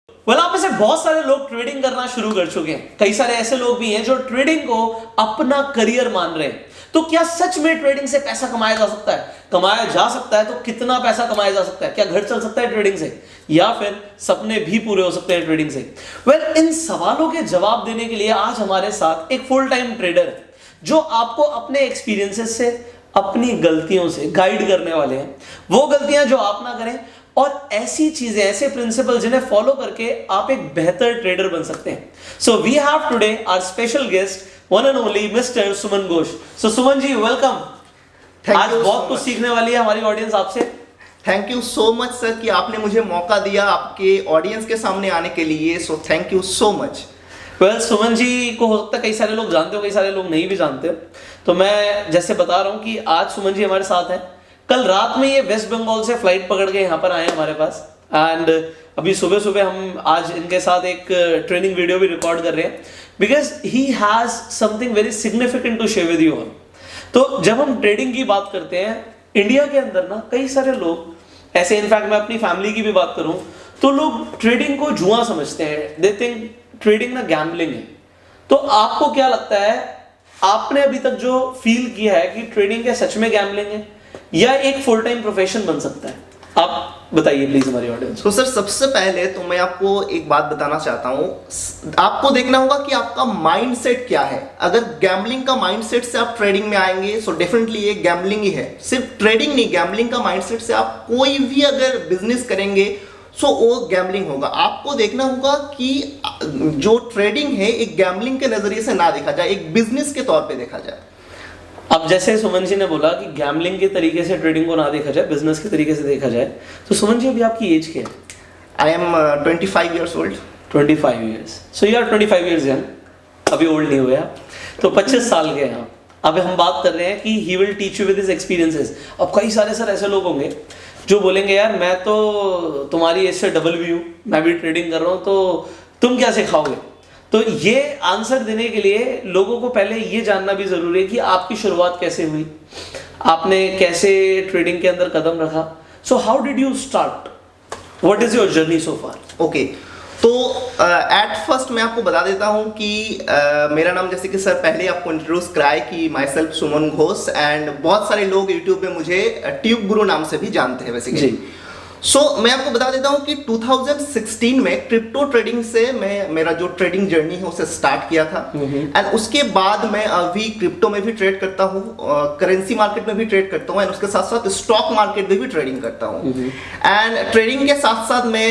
आप में से बहुत सारे लोग ट्रेडिंग करना शुरू कर चुके हैं। कई सारे ऐसे लोग भी हैं जो ट्रेडिंग को अपना करियर मान रहे हैं। तो क्या सच में ट्रेडिंग से पैसा कमाया जा सकता है? कमाया जा सकता है तो कितना पैसा कमाया जा सकता है? क्या घर चल सकता है ट्रेडिंग से, या फिर सपने भी पूरे हो सकते हैं ट्रेडिंग से? इन सवालों के जवाब देने के लिए आज हमारे साथ एक फुल टाइम ट्रेडर है जो आपको अपने एक्सपीरियंसेस से, अपनी गलतियों से गाइड करने वाले हैं। वो गलतियां जो आप ना करें और ऐसी चीजें, ऐसे प्रिंसिपल जिन्हें फॉलो करके आप एक बेहतर ट्रेडर बन सकते हैं। So we have today our special guest, one and only mister Suman Ghosh. So Suman ji, welcome. आज बहुत कुछ सीखने वाली है हमारी ऑडियंस आपसे। Thank you so much sir कि आपने मुझे मौका दिया आपके ऑडियंस के सामने आने के लिए। So thank you so much. Suman ji को हो सकता है कई सारे लोग जानते हो, कई सारे लोग नहीं भी जानते हो। तो मैं जैसे बता रहा हूँ कि आज सुमन जी हमारे साथ हैं। कल रात में ये वेस्ट बंगाल से फ्लाइट पकड़ के यहाँ पर आए हमारे पास, एंड अभी सुबह सुबह हम आज इनके साथ एक ट्रेनिंग वीडियो भी रिकॉर्ड कर रहे हैं, because he has something very significant to share with you all. तो जब हम ट्रेडिंग की बात करते हैं, इंडिया के अंदर ना कई सारे लोग ऐसे, इनफैक्ट मैं अपनी फैमिली की भी बात करूं तो लोग ट्रेडिंग को जुआ समझते हैं। दे थिंक ट्रेडिंग ना गैम्बलिंग है। तो आपको क्या लगता है, आपने अभी तक जो फील किया है कि ट्रेडिंग क्या सच में गैम्बलिंग है या एक फुल टाइम प्रोफेशन बन सकता है? आप बताइए प्लीज हमारी ऑडियंस को। सर सबसे पहले तो मैं आपको एक बात बताना चाहता हूँ। आपको देखना होगा कि आपका माइंडसेट क्या है। अगर गैम्बलिंग का माइंडसेट से आप ट्रेडिंग में आएंगे सो डेफिनेटली ये गैम्बलिंग ही है। सिर्फ ट्रेडिंग नहीं, गैम्बलिंग का माइंडसेट से आप कोई भी अगर बिजनेस करेंगे सो वो गैम्बलिंग होगा। आपको देखना होगा कि जो ट्रेडिंग है एक गैम्बलिंग के नजरिए से ना देखा जाए, एक बिजनेस के तौर पे देखा जाए। अब जैसे सुमन जी ने बोला कि गैम्बलिंग के तरीके से ट्रेडिंग को ना देखा जाए, बिजनेस के तरीके से देखा जाए, तो सुमन जी अभी आपकी एज क्या है? I am 25 years old। 25 years। So you are 25 years young, अभी ओल्ड नहीं हुए आप, तो 25 साल के हैं आप। अब हम बात कर रहे हैं कि he will teach you with his experiences. अब कई सारे सर ऐसे लोग होंगे जो बोलेंगे यार मैं तो तुम्हारी एज से डबल भी हूँ, मैं भी ट्रेडिंग कर रहा हूँ, तो तुम क्या सिखाओगे? तो ये आंसर देने के लिए लोगों को पहले ये जानना भी जरूरी है कि आपकी शुरुआत कैसे हुई, आपने कैसे ट्रेडिंग के अंदर कदम रखा। So how did you start, what is your journey so far? Okay, तो एट फर्स्ट मैं आपको बता देता हूं कि मेरा नाम, जैसे कि सर पहले आपको इंट्रोड्यूस कराए कि my self Suman Ghosh, and बहुत सारे लोग यूट्यूब पे मुझे ट्यूब गुरु नाम से भी जानते हैं बेसिकली। सो मैं आपको बता देता हूं कि 2016 में क्रिप्टो ट्रेडिंग से मेरा जो ट्रेडिंग जर्नी है उसे स्टार्ट किया था। एंड उसके बाद मैं अभी क्रिप्टो में भी ट्रेड करता हूं, करेंसी मार्केट में भी ट्रेड करता हूं, एंड उसके साथ साथ स्टॉक मार्केट में भी ट्रेडिंग करता हूं। एंड ट्रेडिंग के साथ साथ मैं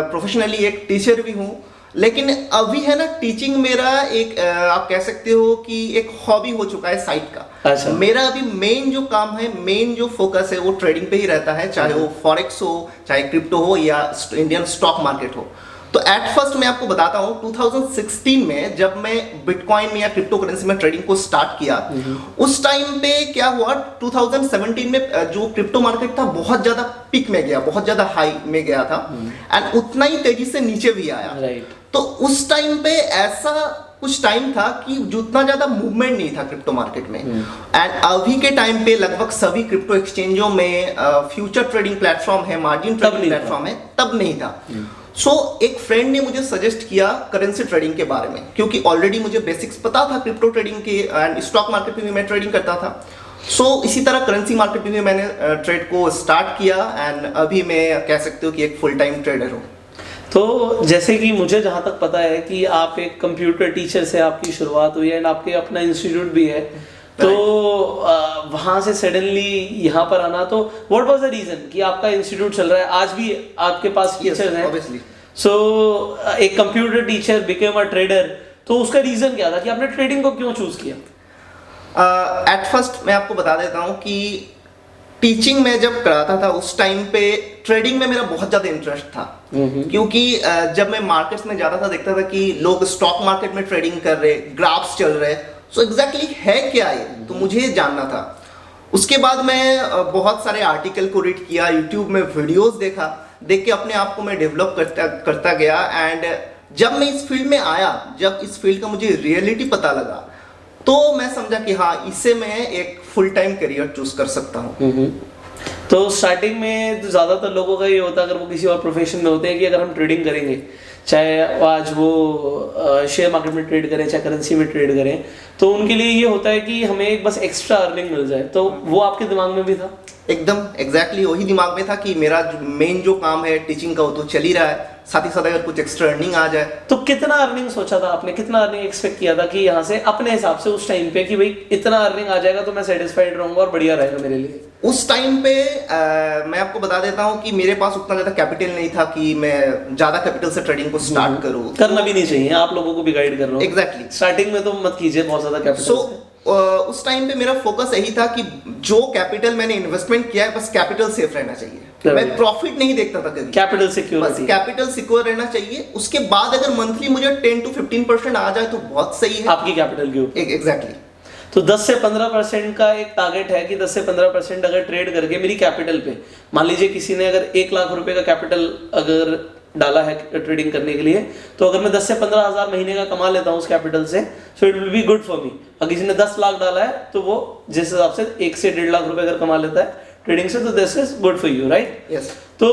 प्रोफेशनली एक टीचर भी हूं। लेकिन अभी है ना, टीचिंग मेरा एक आप कह सकते हो कि एक हॉबी हो चुका है साइड का। अच्छा। मेरा अभी मेन जो काम है, मेन जो फोकस है वो ट्रेडिंग पे ही रहता है, चाहे वो फॉरेक्स हो, चाहे क्रिप्टो हो या इंडियन स्टॉक मार्केट हो। तो एट फर्स्ट मैं आपको बताता हूँ 2016 में जब मैं बिटकॉइन में या क्रिप्टो करेंसी में ट्रेडिंग को स्टार्ट किया, उस टाइम पे क्या हुआ, 2017 में जो क्रिप्टो मार्केट था बहुत ज्यादा पिक में गया, बहुत ज्यादा हाई में गया था, एंड उतना ही तेजी से नीचे भी आया। राइट। तो उस टाइम पे ऐसा कुछ टाइम था कि उतना ज्यादा मूवमेंट नहीं था क्रिप्टो मार्केट में। एंड अभी के टाइम पे लगभग सभी क्रिप्टो एक्सचेंजों में फ्यूचर ट्रेडिंग प्लेटफॉर्म है, मार्जिन ट्रेडिंग प्लेटफॉर्म है, तब नहीं था। सो एक फ्रेंड ने मुझे सजेस्ट किया करेंसी ट्रेडिंग के बारे में, क्योंकि ऑलरेडी मुझे बेसिक्स पता था क्रिप्टो ट्रेडिंग के, एंड स्टॉक मार्केट में भी मैं ट्रेडिंग करता था। सो इसी तरह करेंसी मार्केट में भी मैंने ट्रेड को स्टार्ट किया, एंड अभी मैं कह सकते हो कि एक फुल टाइम ट्रेडर हूँ। तो जैसे कि मुझे जहाँ तक पता है कि आप एक कंप्यूटर टीचर से आपकी शुरुआत हुई है, एंड आपके अपना इंस्टीट्यूट भी है, तो वहाँ से सडनली यहाँ पर आना, तो व्हाट वाज द रीजन कि आपका इंस्टीट्यूट चल रहा है, आज भी आपके पास टीचर्स हैं? सो एक computer teacher became a trader, तो उसका रीजन क्या था कि आपने ट्रेडिंग को क्यों चूज किया? एट फर्स्ट मैं आपको बता देता हूँ कि टीचिंग में जब कराता था उस टाइम पे ट्रेडिंग में मेरा बहुत ज्यादा इंटरेस्ट था। क्योंकि जब मैं मार्केट्स में जाता था, देखता था कि लोग स्टॉक मार्केट में ट्रेडिंग कर रहे, ग्राफ्स चल रहे, सो एग्जैक्टली है क्या ये, तो मुझे जानना था। उसके बाद मैं बहुत सारे आर्टिकल को रीड किया, यूट्यूब में वीडियोस देखा, देख के अपने आप को मैं डेवलप करता गया। एंड जब मैं इस फील्ड में आया, जब इस फील्ड का मुझे रियलिटी पता लगा, तो मैं समझा कि हाँ, इससे मैं एक फुल टाइम करियर चूज कर सकता हूँ। तो स्टार्टिंग में तो ज़्यादातर लोगों का ये होता है, अगर वो किसी और प्रोफेशन में होते हैं, कि अगर हम ट्रेडिंग करेंगे, चाहे आज वो शेयर मार्केट में ट्रेड करें, चाहे करेंसी में ट्रेड करें, तो उनके लिए ये होता है कि हमें एक बस एक्स्ट्रा अर्निंग मिल जाए। तो वो आपके दिमाग में भी था? एकदम एग्जैक्टली वही दिमाग में था कि मेरा मेन जो काम है टीचिंग का वो तो चल ही रहा है, साथ ही साथ अगर कुछ एक्स्ट्रा अर्निंग आ जाए। तो कितना अर्निंग सोचा था आपने, कितना अर्निंग एक्सपेक्ट किया था कि यहाँ से अपने हिसाब से उस टाइम पे कि भाई इतना अर्निंग आ जाएगा तो मैं सेटिस्फाइड रहूंगा और बढ़िया रहेगा मेरे लिए? उस टाइम पे मैं आपको बता देता हूँ कि मेरे पास उतना ज़्यादा कैपिटल नहीं था कि मैं ज़्यादा कैपिटल से ट्रेडिंग को स्टार्ट करूँ। करना भी नहीं चाहिए, आप लोगों को भी गाइड कर रहा हूँ। एग्जैक्टली स्टार्टिंग में तो मत कीजिए बहुत ज़्यादा कैपिटल। उस टाइम पे मेरा फोकस यही था कि जो कैपिटल मैंने इन्वेस्टमेंट किया है बस कैपिटल सेफ रहना चाहिए, मैं प्रॉफिट नहीं देखता था कभी। कैपिटल सिक्योर, बस कैपिटल सिक्योर रहना चाहिए। उसके बाद अगर मंथली मुझे 10 to 15% आ जाए तो बहुत सही है आपकी कैपिटल के ऊपर। एग्जैक्टली। तो 10 से 15% का एक टारगेट है कि 10 से 15% अगर ट्रेड करके मेरी कैपिटल पे, मान लीजिए किसी ने अगर 1 लाख रुपए का कैपिटल अगर डाला है ट्रेडिंग करने के लिए, तो अगर मैं 10 से 15 हज़ार महीने का कमा लेता हूँ उस कैपिटल से, so it will be good for me. अगर किसी ने 10 लाख डाला है तो वो जिस हिसाब से 1 से 1.5 लाख रुपए अगर कमा लेता है ट्रेडिंग से, तो this is good for you, right? Yes. तो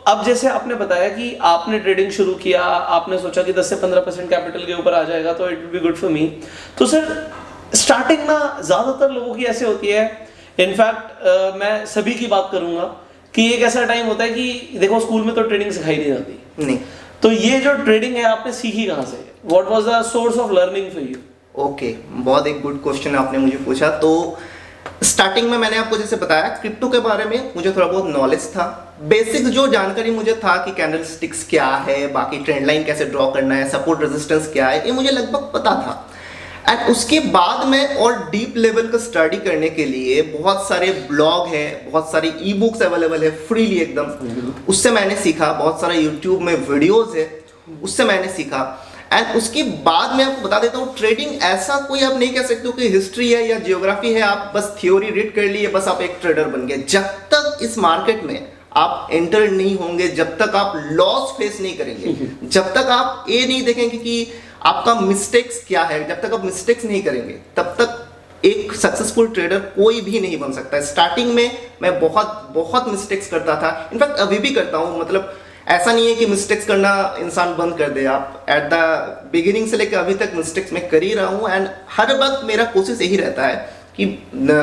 अब जैसे आपने बताया कि आपने ट्रेडिंग शुरू किया, आपने सोचा कि 10 से 15% कैपिटल के ऊपर आ जाएगा तो it will be good for me. तो सर स्टार्टिंग ना ज़्यादातर लोगों की ऐसे होती है, इनफैक्ट मैं सभी की बात करूंगा कि एक ऐसा टाइम होता है कि देखो स्कूल में तो ट्रेडिंग सिखाई नहीं जाती नहीं, तो ये जो ट्रेडिंग है आपने सीखी कहाँ से? What was the source of learning for you? Okay, बहुत एक गुड क्वेश्चन आपने मुझे पूछा। तो स्टार्टिंग में मैंने आपको जैसे बताया क्रिप्टो के बारे में मुझे थोड़ा बहुत नॉलेज था। बेसिक जो जानकारी मुझे था कि कैंडलस्टिक्स क्या है, बाकी ट्रेंड लाइन कैसे ड्रॉ करना है, सपोर्ट रेजिस्टेंस क्या है, ये मुझे लगभग पता था। एंड उसके बाद में और डीप लेवल का स्टडी करने के लिए बहुत सारे ब्लॉग है, बहुत सारी ई बुक्स अवेलेबल है फ्रीली एकदम, उससे मैंने सीखा। बहुत सारा यूट्यूब में वीडियोस है, उससे मैंने सीखा। एंड उसके बाद मैं आपको बता देता हूँ, ट्रेडिंग ऐसा कोई आप नहीं कह सकते हो कि हिस्ट्री है या जियोग्राफी है, आप बस थ्योरी रीड कर लिए बस आप एक ट्रेडर बन गए। जब तक इस मार्केट में आप एंटर नहीं होंगे, जब तक आप लॉस फेस नहीं करेंगे, जब तक आप ये नहीं देखेंगे कि आपका मिस्टेक्स क्या है, जब तक आप मिस्टेक्स नहीं करेंगे तब तक एक सक्सेसफुल ट्रेडर कोई भी नहीं बन सकता। स्टार्टिंग में मैं बहुत बहुत मिस्टेक्स करता था, इनफैक्ट अभी भी करता हूँ। मतलब ऐसा नहीं है कि मिस्टेक्स करना इंसान बंद कर दे, आप एट द बिगिनिंग से लेकर अभी तक मिस्टेक्स मैं कर ही रहा हूँ। एंड हर वक्त मेरा कोशिश यही रहता है कि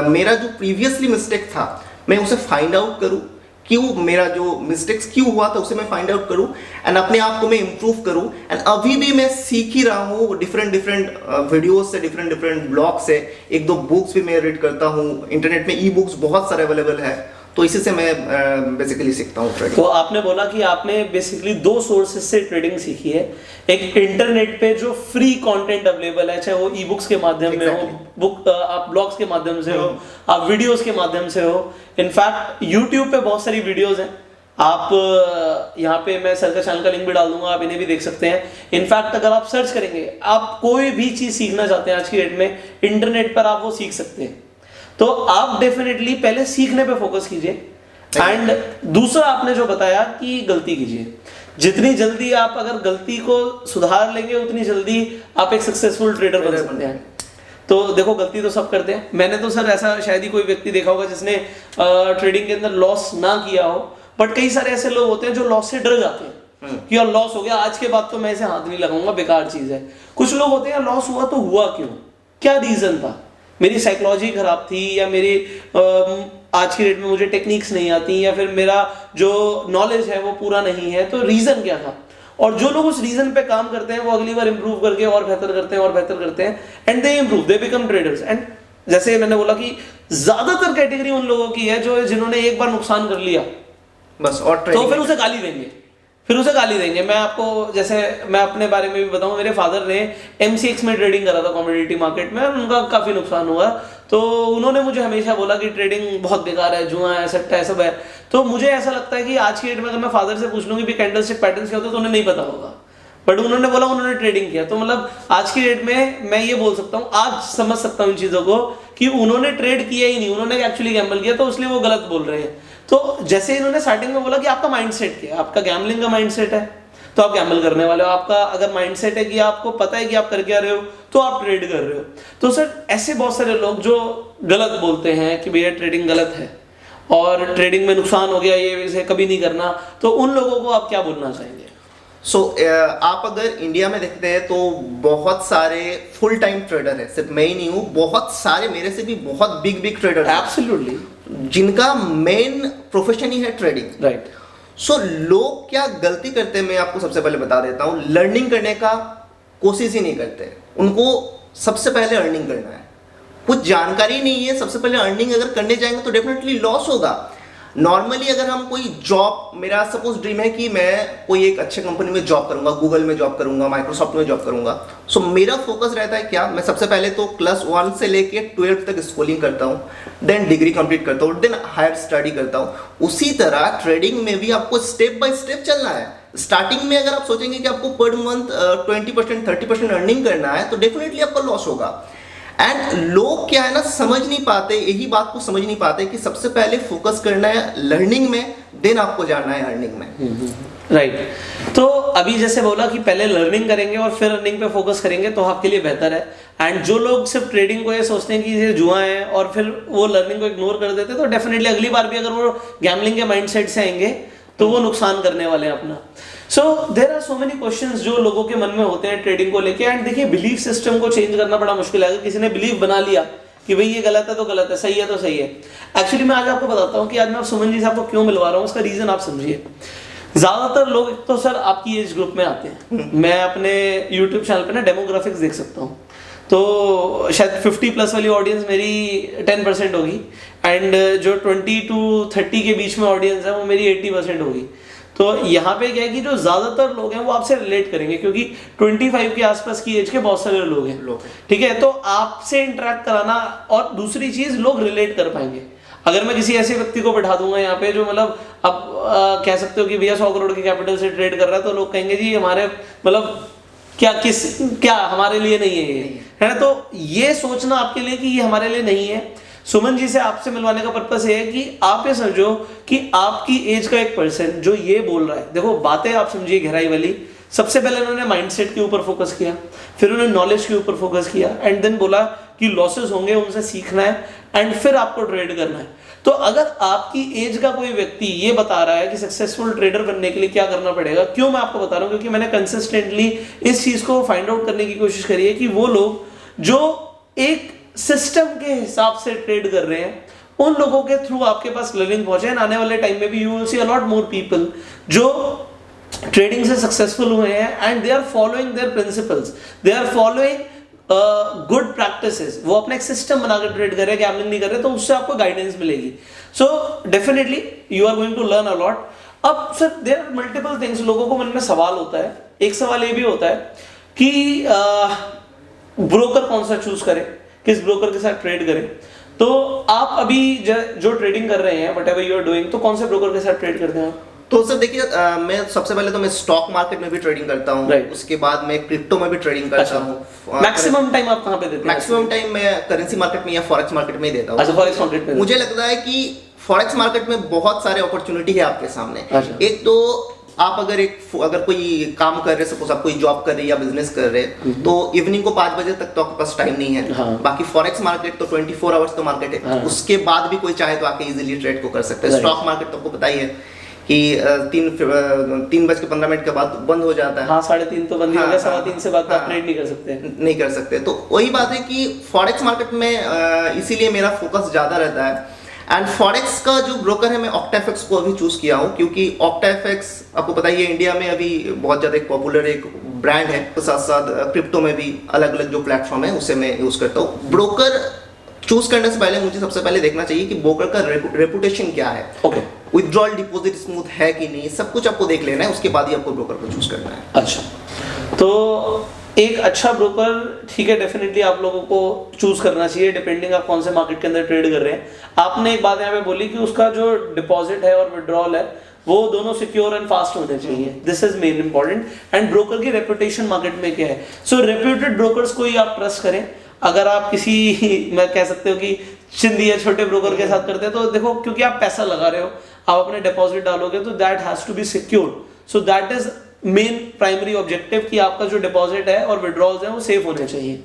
मेरा जो प्रीवियसली मिस्टेक था मैं उसे फाइंड आउट करूँ, क्यों मेरा जो मिस्टेक्स क्यों हुआ था उसे मैं फाइंड आउट करूं एंड अपने आप को मैं इम्प्रूव करूं। एंड अभी भी मैं सीख ही रहा हूं डिफरेंट वीडियोस से, डिफरेंट ब्लॉग से। 1-2 बुक्स भी मैं रीड करता हूं, इंटरनेट में ई बुक्स बहुत सारे अवेलेबल है, तो इसी से मैं बेसिकली सीखता हूँ ट्रेडिंग। तो आपने बोला कि आपने बेसिकली 2 सोर्सेज से ट्रेडिंग सीखी है। एक इंटरनेट पे जो फ्री कंटेंट अवेलेबल है, चाहे वो ई बुक्स के माध्यम में हो, आप ब्लॉग्स के माध्यम से हो, आप वीडियोस के माध्यम से हो। इनफैक्ट यूट्यूब पे बहुत सारी वीडियोस हैं, आप यहाँ पे मैं सर का चैनल का लिंक भी डाल दूंगा, आप इन्हें भी देख सकते हैं। इनफैक्ट अगर आप सर्च करेंगे, आप कोई भी चीज सीखना चाहते हैं आज की डेट में, इंटरनेट पर आप वो सीख सकते हैं। तो आप डेफिनेटली पहले सीखने पे फोकस कीजिए। एंड दूसरा आपने जो बताया कि गलती कीजिए, जितनी जल्दी आप अगर गलती को सुधार लेंगे उतनी जल्दी आप एक सक्सेसफुल ट्रेडर बन सकते हैं। तो देखो गलती तो सब करते हैं, मैंने तो सर ऐसा शायद ही कोई व्यक्ति देखा होगा जिसने ट्रेडिंग के अंदर लॉस ना किया हो, बट कई सारे ऐसे लोग होते हैं जो लॉस से डर जाते हैं कि यार लॉस हो गया, आज के बाद तो मैं इसे हाथ नहीं लगाऊंगा, बेकार चीज है। कुछ लोग होते हैं लॉस हुआ तो हुआ क्यों, क्या रीजन था, मेरी साइकोलॉजी खराब थी, या मेरी आज की डेट में मुझे टेक्निक्स नहीं आती, या फिर मेरा जो नॉलेज है वो पूरा नहीं है, तो रीजन क्या था। और जो लोग उस रीजन पे काम करते हैं वो अगली बार इंप्रूव करके और बेहतर करते हैं और बेहतर करते हैं, and they improve, they become traders. And जैसे मैंने बोला कि ज्यादातर कैटेगरी उन लोगों की है जो जिन्होंने एक बार नुकसान कर लिया बस, और तो फिर उसे गाली देंगे, मैं आपको जैसे मैं अपने बारे में भी बताऊं, मेरे फादर ने MCX में ट्रेडिंग करा था कमोडिटी मार्केट में, और उनका काफी नुकसान हुआ। तो उन्होंने मुझे हमेशा बोला कि ट्रेडिंग बहुत बेकार है, जुआ है, सट्टा है, सब है। तो मुझे ऐसा लगता है कि आज की डेट में अगर मैं फादर से पूछ लूँ कि कैंडलस्टिक पैटर्न्स क्या होते हैं तो उन्हें नहीं पता होगा, बट उन्होंने बोला उन्होंने ट्रेडिंग किया। तो मतलब आज की डेट में मैं ये बोल सकता हूँ, आज समझ सकता हूँ इन चीजों को कि उन्होंने ट्रेड किया ही नहीं, उन्होंने एक्चुअली गैम्बल किया, तो इसलिए वो गलत बोल रहे हैं। तो जैसे इन्होंने स्टार्टिंग में बोला कि आपका माइंडसेट क्या है, आपका गैम्बलिंग का माइंडसेट है तो आप गैम्बल करने वाले हो, आपका अगर माइंडसेट है कि आपको पता है कि आप कर क्या रहे हो तो आप ट्रेड कर रहे हो। तो सर ऐसे बहुत सारे लोग जो गलत बोलते हैं कि भैया ट्रेडिंग गलत है, और ट्रेडिंग में नुकसान हो गया, ये इसे कभी नहीं करना, तो उन लोगों को आप क्या बोलना चाहेंगे? आप अगर इंडिया में देखते हैं तो बहुत सारे फुल टाइम ट्रेडर है, सिर्फ मैं ही नहीं हूँ, बहुत सारे मेरे से भी बहुत बिग बिग ट्रेडर हैं एब्सोल्युटली, जिनका मेन प्रोफेशन ही है ट्रेडिंग। राइट। लोग क्या गलती करते हैं मैं आपको सबसे पहले बता देता हूँ, लर्निंग करने का कोशिश ही नहीं करते। उनको सबसे पहले अर्निंग करना है, कुछ जानकारी नहीं है, सबसे पहले अर्निंग अगर करने जाएंगे तो डेफिनेटली लॉस होगा। नॉर्मली अगर हम कोई जॉब, मेरा सपोज ड्रीम है कि मैं कोई एक अच्छे कंपनी में जॉब करूंगा, गूगल में जॉब करूंगा, माइक्रोसॉफ्ट में जॉब करूंगा। मेरा फोकस रहता है क्या, मैं सबसे पहले तो क्लास 1 से लेके 12 तक स्कूलिंग करता हूँ, देन डिग्री कंप्लीट करता हूँ, देन हायर स्टडी करता हूँ। उसी तरह ट्रेडिंग में भी आपको स्टेप बाय स्टेप चलना है। स्टार्टिंग में अगर आप सोचेंगे कि आपको पर मंथ 20% 30% अर्निंग करना है तो डेफिनेटली आपका लॉस होगा। एंड लोग क्या है ना, समझ नहीं पाते, यही बात को समझ नहीं पाते कि सबसे पहले फोकस करना है लर्निंग में, देन आपको जाना है अर्निंग में। राइट। तो अभी जैसे बोला कि पहले लर्निंग करेंगे और फिर अर्निंग पे फोकस करेंगे तो आपके लिए बेहतर है। एंड जो लोग सिर्फ ट्रेडिंग को ये सोचते हैं कि ये जुआ है और फिर वो लर्निंग को इग्नोर कर देते हैं, तो डेफिनेटली अगली बार भी अगर वो गैम्बलिंग के माइंडसेट से आएंगे तो वो नुकसान करने वाले हैं अपना। So there are so many questions जो लोगों के मन में होते हैं ट्रेडिंग को लेके। एंड देखिए, बिलीफ सिस्टम को चेंज करना बड़ा मुश्किल है। अगर किसी ने बिलीफ बना लिया कि भाई ये गलत है तो गलत है, सही है तो सही है। एक्चुअली मैं आज आपको बताता हूँ कि आज मैं सुमन जी से आपको क्यों मिलवा रहा हूँ, उसका रीजन आप समझिए। ज्यादातर लोग एक तो सर आपकी एज ग्रुप में आते हैं। मैं अपने यूट्यूब चैनल पे ना डेमोग्राफिक्स देख सकता हूँ, तो शायद 50 प्लस वाली ऑडियंस मेरी 10% होगी, एंड जो 20 to 30 के बीच में ऑडियंस है वो मेरी 80% होगी। तो यहाँ पे क्या है कि जो ज्यादातर लोग हैं वो आपसे रिलेट करेंगे, क्योंकि 25 के आसपास की एज के बहुत सारे लोग हैं, ठीक है। तो आपसे इंटरेक्ट कराना, और दूसरी चीज लोग रिलेट कर पाएंगे। अगर मैं किसी ऐसे व्यक्ति को बैठा दूंगा यहाँ पे जो मतलब आप कह सकते हो कि भैया 100 करोड़ के कैपिटल से ट्रेड कर रहा है, तो लोग कहेंगे जी हमारे मतलब क्या हमारे लिए नहीं है ये, है ना। तो ये सोचना आपके लिए कि ये हमारे लिए नहीं है। सुमन जी से आपसे मिलवाने का पर्पस ये है कि आप ये समझो कि आपकी एज का एक पर्सन जो ये बोल रहा है, देखो बातें आप समझिए गहराई वाली। सबसे पहले उन्होंने माइंडसेट के ऊपर फोकस किया, फिर उन्होंने नॉलेज के ऊपर फोकस किया, एंड देन बोला कि लॉसेस होंगे, उनसे सीखना है, एंड फिर आपको ट्रेड करना है। तो अगर आपकी एज का कोई व्यक्ति ये बता रहा है कि सक्सेसफुल ट्रेडर बनने के लिए क्या करना पड़ेगा, क्यों मैं आपको बता रहा हूँ, क्योंकि मैंने कंसिस्टेंटली इस चीज को फाइंड आउट करने की कोशिश करी है कि वो लोग जो एक सिस्टम के हिसाब से ट्रेड कर रहे हैं, उन लोगों के थ्रू आपके पास लर्निंग पहुंचे। आने वाले टाइम में भी you will see a lot more people जो ट्रेडिंग से सक्सेसफुल हुए हैं, and they are following their principles, they are following good practices. वो अपना एक सिस्टम बनाकर ट्रेड कर रहे हैं, गैम्बलिंग नहीं कर रहे, तो उससे आपको गाइडेंस मिलेगी। So definitely you are going to learn a lot. अब sir there are multiple things, लोगों को मन में सवाल होता है। एक सवाल ये भी होता है कि ब्रोकर कौन सा चूज करें, किस ब्रोकर के साथ ट्रेड करें। तो आप अभी जो ट्रेडिंग कर रहे हैं, व्हाटएवर यू आर डूइंग, तो कौन से ब्रोकर के साथ ट्रेड करते हैं? तो सर देखिए, मैं सबसे पहले तो मैं स्टॉक मार्केट में भी ट्रेडिंग करता हूँ, उसके बाद मैं क्रिप्टो में भी ट्रेडिंग करता हूँ। मैक्सिमम टाइम आप कहाँ पे देते हैं? मैक्सिमम टाइम मैं करेंसी मार्केट में या फॉरेक्स मार्केट में ही देता हूँ। अच्छा, फॉरेक्स मार्केट में। मुझे लगता है कि फॉरेक्स मार्केट में बहुत सारे अपॉर्चुनिटी है आपके सामने। एक तो आप अगर कोई काम कर रहे, सपोज आप कोई जॉब कर रहे हैं या बिजनेस कर रहे हैं, तो इवनिंग को 5 बजे तक तो आपके पास टाइम नहीं है। हाँ। बाकी फॉरेक्स मार्केट तो 24 आवर्स तो मार्केट है। हाँ। उसके बाद भी कोई चाहे तो आके इजीली ट्रेड को कर सकते हैं। स्टॉक मार्केट तो आपको पता ही है कि 3:15 के बाद बंद हो जाता है। हाँ, 3:30 तो बंद हो गया, 3:15 से बाद आप ट्रेड नहीं कर सकते। तो वही बात है कि फॉरेक्स मार्केट में इसीलिए मेरा फोकस ज्यादा रहता है। एंड फॉरेक्स का जो ब्रोकर है, मैं ऑक्टाफेक्स को अभी चूज किया हूँ, क्योंकि ऑक्टाफेक्स आपको पता ही है इंडिया में अभी बहुत ज्यादा एक पॉपुलर एक ब्रांड है। तो साथ साथ क्रिप्टो में भी अलग अलग जो प्लेटफॉर्म है उसे मैं यूज करता हूँ। ब्रोकर चूज करने से पहले मुझे सबसे पहले देखना चाहिए कि ब्रोकर का रेपुटेशन क्या है। ओके, विथड्रॉल डिपॉजिट स्मूथ है कि नहीं, सब कुछ आपको देख लेना है, उसके बाद ही आपको ब्रोकर को चूज करना है। अच्छा, तो एक अच्छा ब्रोकर, ठीक है, डेफिनेटली आप लोगों को चूज करना चाहिए डिपेंडिंग आप कौन से मार्केट के अंदर ट्रेड कर रहे हैं। आपने एक बात यहाँ पे बोली कि उसका जो डिपॉजिट है और विड्रॉल है वो दोनों सिक्योर एंड फास्ट होने चाहिए। This is main important. And broker की रेपुटेशन मार्केट में क्या है, सो रेप्यूटेड ब्रोकर्स को ही आप ट्रस्ट करें। अगर आप किसी मैं कह सकते हो कि चिंदी या छोटे ब्रोकर के साथ करते हैं, तो देखो क्योंकि आप पैसा लगा रहे हो, आप अपने डिपॉजिट डालोगे, तो that has to be secured. So that is main primary objective कि आपका जो डिपॉजिट है और विड्रॉल्स है वो सेफ होने चाहिए।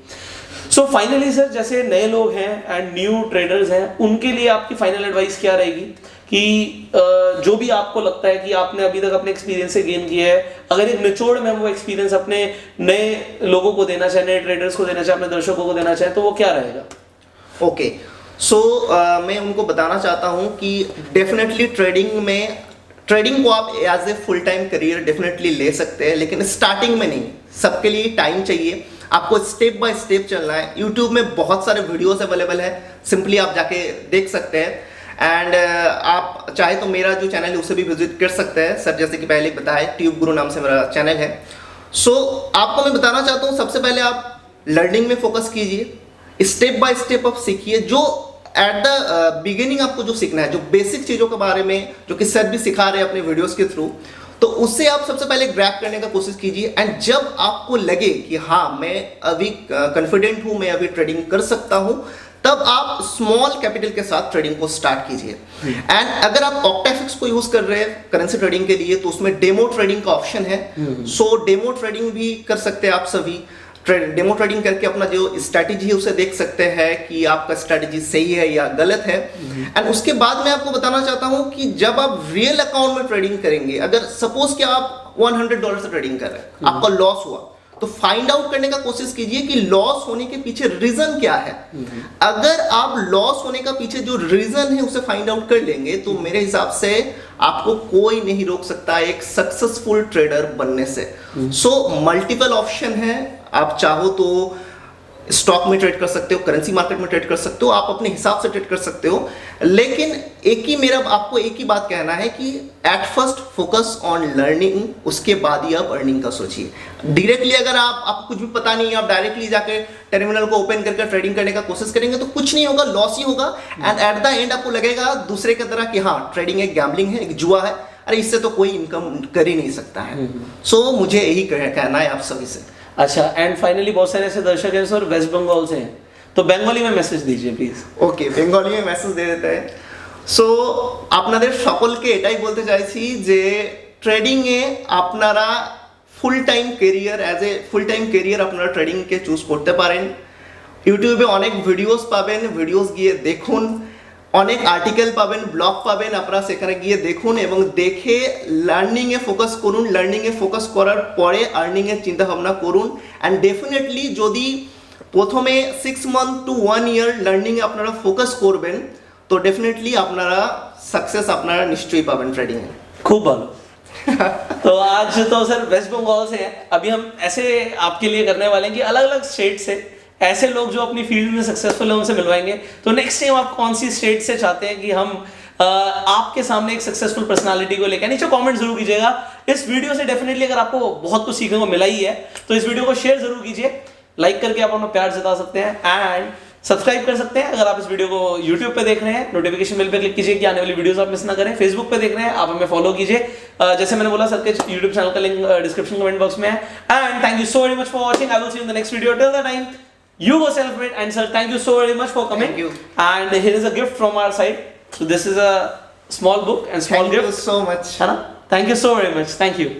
सो फाइनली सर, जैसे नए लोग हैं एंड न्यू ट्रेडर्स हैं, उनके लिए आपकी फाइनल एडवाइस क्या रहेगी कि जो भी आपको लगता है कि आपने अभी तक अपने एक्सपीरियंस से गेन किया है, अगर एक निचोड़ में वो एक्सपीरियंस अपने नए लोगों को देना चाहे, नए ट्रेडर्स को देना चाहे, अपने दर्शकों को देना चाहे, तो वो क्या रहेगा? ओके, सो मैं उनको बताना चाहता हूं कि डेफिनेटली ट्रेडिंग को आप as a full time career definitely ले सकते हैं, लेकिन स्टार्टिंग में नहीं। सबके लिए टाइम चाहिए, आपको स्टेप बाय स्टेप चलना है। यूट्यूब में बहुत सारे वीडियोस अवेलेबल है, सिंपली आप जाके देख सकते हैं। एंड आप चाहे तो मेरा जो चैनल है उसे भी विजिट कर सकते हैं सर, जैसे कि पहले बताया, ट्यूब गुरु नाम से मेरा चैनल है। सो आपको मैं बताना चाहता हूँ, सबसे पहले आप लर्निंग में फोकस कीजिए, स्टेप बाय स्टेप आप सीखिए। जो एट द बिगिनिंग आपको जो सीखना है, जो बेसिक चीज़ों के बारे में जो कि सर भी सिखा रहे हैं अपने वीडियोस के थ्रू, तो उससे आप सबसे पहले ग्रैब करने का कोशिश कीजिए। एंड जब आपको लगे कि हाँ मैं अभी कॉन्फिडेंट हूँ, मैं अभी ट्रेडिंग कर सकता हूँ, तब आप स्मॉल कैपिटल के साथ ट्रेडिंग को स्टार्ट कीजिए। एंड अगर आप ऑक्टाफिक्स को यूज कर रहे हैं करेंसी ट्रेडिंग के लिए, तो उसमें डेमो ट्रेडिंग का ऑप्शन है। सो डेमो ट्रेडिंग भी कर सकते हैं आप सभी। डेमो ट्रेडिंग करके अपना जो स्ट्रैटेजी है उसे देख सकते हैं कि आपका स्ट्रैटेजी सही है या गलत है। एंड उसके बाद मैं आपको बताना चाहता हूं कि जब आप रियल अकाउंट में ट्रेडिंग करेंगे, अगर सपोज कि आप $100 से ट्रेडिंग कर रहे हैं, आपका लॉस हुआ, तो फाइंड आउट करने का कोशिश कीजिए कि लॉस होने के पीछे रीजन क्या है। अगर आप लॉस होने का पीछे जो रीजन है उसे फाइंड आउट कर लेंगे, तो मेरे हिसाब से आपको कोई नहीं रोक सकता एक सक्सेसफुल ट्रेडर बनने से। सो मल्टीपल ऑप्शन है, आप चाहो तो स्टॉक में ट्रेड कर सकते हो, करेंसी मार्केट में ट्रेड कर सकते हो, आप अपने हिसाब से ट्रेड कर सकते हो। लेकिन आपको एक ही बात कहना है कि at first focus on learning, उसके बाद ही आप अर्निंग का सोचिए। डायरेक्टली अगर आपको कुछ भी पता नहीं है, आप डायरेक्टली जाके टर्मिनल को ओपन करके ट्रेडिंग करने का कोशिश करेंगे तो कुछ नहीं होगा, लॉस ही होगा। एंड एट द एंड आपको लगेगा दूसरे की तरह कि हाँ ट्रेडिंग एक गैम्बलिंग है, एक जुआ है, अरे इससे तो कोई इनकम कर ही नहीं सकता है। सो मुझे यही कहना है आप सभी से। अच्छा, एंड फाइनली बहुत सारे ऐसे दर्शक हैं सर वेस्ट बंगाल से हैं, तो बंगाली में मैसेज दीजिए प्लीज। ओके, बेंगली में मैसेज दे देते हैं। সো আপনাদের সকলকে এটাই বলতে চাইছি যে ট্রেডিংয়ে আপনারা full time career full time career আপনারা ট্রেডিংকে চুজ করতে পারেন। ইউটিউবে অনেক ভিডিওস পাবেন, ভিডিওস গিয়ে দেখুন, অনেক আর্টিকেল পাবেন, ব্লগ পাবেন, আপনারা সেখানে গিয়ে দেখুন এবং দেখে লার্নিংয়ে ফোকাস করুন। লার্নিংয়ে ফোকাস করার পরে আর্নিংয়ের চিন্তা ভাবনা করুন। অ্যান্ড ডেফিনেটলি যদি প্রথমে 6 মান্থ টু 1 ইয়ার লার্নিংয়ে আপনারা ফোকাস করবেন तो डेफिनेटली আপনারা सक्सेस আপনারা নিশ্চয়ই পাবেন ট্রেডিং में। खूब भालो। तो आज तो सर वेस्ट बंगाल से हैं, अभी हम ऐसे आपके लिए करने वाले हैं कि अलग अलग स्टेट से ऐसे लोग जो अपनी फील्ड में सक्सेसफुल है उनसे मिलवाएंगे। तो नेक्स्ट टाइम आप कौन सी स्टेट से चाहते हैं कि हम आपके सामने एक सक्सेसफुल पर्सनालिटी को लेकर, नीचे कमेंट जरूर कीजिएगा। इस वीडियो से डेफिनेटली अगर आपको बहुत कुछ सीखने को मिला ही है तो इस वीडियो को शेयर जरूर कीजिए, लाइक करके आप अपना प्यार जता सकते हैं एंड सब्सक्राइब कर सकते हैं। अगर आप इस वीडियो को YouTube पे देख रहे हैं, नोटिफिकेशन बेल पे क्लिक कीजिए कि आने वाली वीडियोस आप मिस ना करें। फेसबुक पे देख रहे हैं, आप हमें फॉलो कीजिए, जैसे मैंने बोला सर के YouTube चैनल का लिंक डिस्क्रिप्शन कमेंट बॉक्स में है। And thank you so very much for watching, I will see you in the next video. Till the time you go celebrate, and sir thank you so very much for coming. Thank you. And here is a gift from our side, so this is a small book and small Thank gift. you so much. है ना? Thank you so very much, thank you.